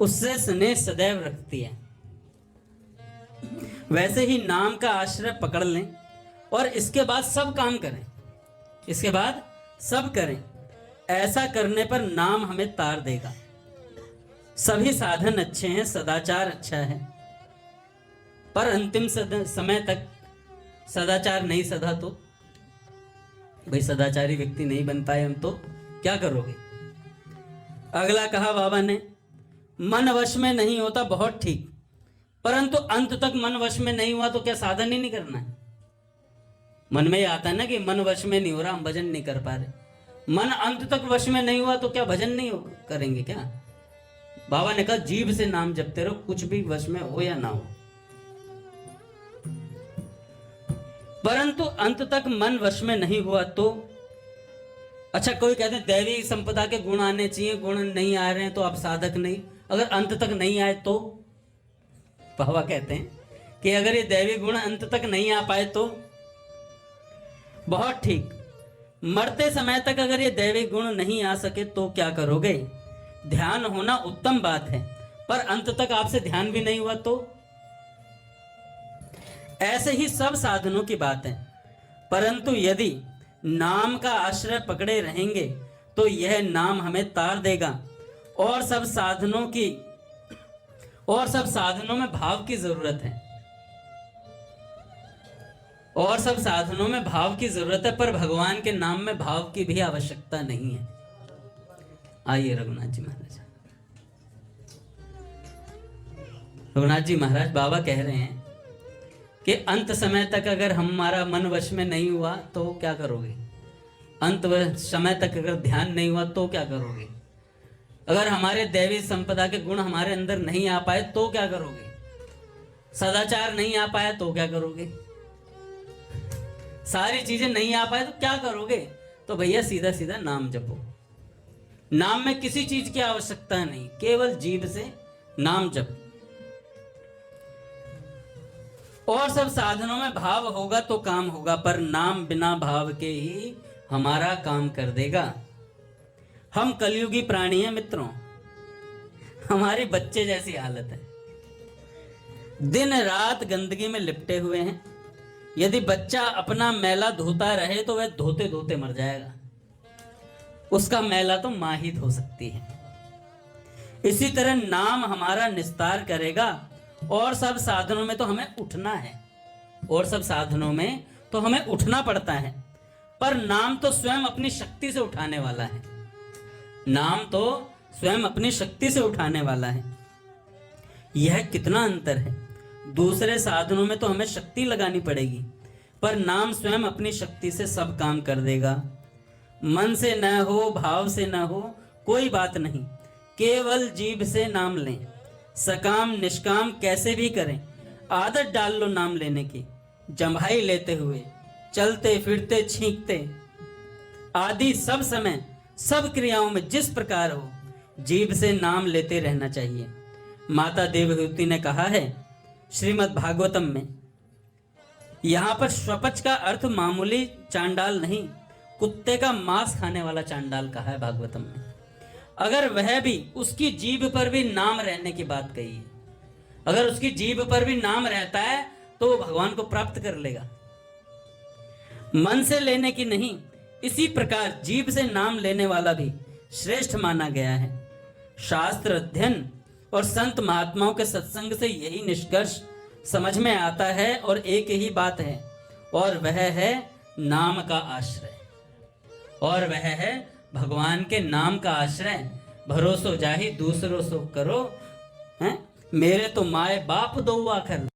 उससे स्नेह सदैव रखती है। वैसे ही नाम का आश्रय पकड़ लें और इसके बाद सब काम करें, इसके बाद सब करें। ऐसा करने पर नाम हमें तार देगा। सभी साधन अच्छे हैं, सदाचार अच्छा है, पर अंतिम समय तक सदाचार नहीं सधा तो भाई सदाचारी व्यक्ति नहीं बन पाए हम तो क्या करोगे। अगला कहा बाबा ने, मन वश में नहीं होता बहुत ठीक, परंतु अंत तक मन वश में नहीं हुआ तो क्या साधन ही नहीं करना है। मन में ही आता है ना कि मन वश में नहीं हो रहा, हम भजन नहीं कर पा रहे। मन अंत तक वश में नहीं हुआ तो क्या भजन नहीं करेंगे क्या। बाबा ने कहा जीभ से नाम जपते रहो, कुछ भी वश में हो या ना हो, परंतु अंत तक मन वश में नहीं हुआ तो। अच्छा, कोई कहते हैं दैवी संपदा के गुण आने चाहिए, गुण नहीं आ रहे हैं तो आप साधक नहीं। अगर अंत तक नहीं आए तो बाबा कहते हैं कि अगर ये दैवी गुण अंत तक नहीं आ पाए तो बहुत ठीक। मरते समय तक अगर ये दैवी गुण नहीं आ सके तो क्या करोगे। ध्यान होना उत्तम बात है, पर अंत तक आपसे ध्यान भी नहीं हुआ तो। ऐसे ही सब साधनों की बात है, परंतु यदि नाम का आश्रय पकड़े रहेंगे तो यह नाम हमें तार देगा। और सब साधनों में भाव की जरूरत है, और सब साधनों में भाव की जरूरत है, पर भगवान के नाम में भाव की भी आवश्यकता नहीं है। आइए रघुनाथ जी महाराज। रघुनाथ जी महाराज बाबा कह रहे हैं कि अंत समय तक अगर हमारा मन वश में नहीं हुआ तो क्या करोगे। अंत समय तक अगर ध्यान नहीं हुआ तो क्या करोगे। अगर हमारे दैवी संपदा के गुण हमारे अंदर नहीं आ पाए तो क्या करोगे। सदाचार नहीं आ पाया तो क्या करोगे। सारी चीजें नहीं आ पाए तो क्या करोगे। तो भैया सीधा सीधा नाम जपो। नाम में किसी चीज की आवश्यकता नहीं, केवल जीभ से नाम जप। और सब साधनों में भाव होगा तो काम होगा, पर नाम बिना भाव के ही हमारा काम कर देगा। हम कलयुगी प्राणी हैं मित्रों, हमारे बच्चे जैसी हालत है, दिन रात गंदगी में लिपटे हुए हैं। यदि बच्चा अपना मैला धोता रहे तो वह धोते धोते मर जाएगा, उसका मैला तो मां ही धो सकती है। इसी तरह नाम हमारा निस्तार करेगा। और सब साधनों में तो हमें उठना है, और सब साधनों में तो हमें उठना पड़ता है, पर नाम तो स्वयं अपनी शक्ति से उठाने वाला है। नाम तो स्वयं अपनी शक्ति से उठाने वाला है। यह कितना अंतर है। दूसरे साधनों में तो हमें शक्ति लगानी पड़ेगी, पर नाम स्वयं अपनी शक्ति से सब काम कर देगा। मन से न हो, भाव से न हो, कोई बात नहीं, केवल जीभ से नाम लें। सकाम निष्काम कैसे भी करें, आदत डाल लो नाम लेने की। जम्हाई लेते हुए, चलते फिरते, छींकते आदि सब समय सब क्रियाओं में जिस प्रकार हो, जीभ से नाम लेते रहना चाहिए। माता देवहूति ने कहा है श्रीमद् भागवतम में, यहां पर स्वपच का अर्थ मामूली चांडाल नहीं, कुत्ते का मांस खाने वाला चांडाल कहा है भागवतम में। अगर वह भी उसकी जीभ पर भी नाम रहने की बात कही है, अगर उसकी जीभ पर भी नाम रहता है तो वो भगवान को प्राप्त कर लेगा। मन से लेने की नहीं, इसी प्रकार जीभ से नाम लेने वाला भी श्रेष्ठ माना गया है। शास्त्र अध्ययन और संत महात्माओं के सत्संग से यही निष्कर्ष समझ में आता है, और एक ही बात है, और वह है नाम का आश्रय, और वह है भगवान के नाम का आश्रय। भरोसो जाहि दूसरों सो करो, हैं मेरे तो माए बाप दो आखर।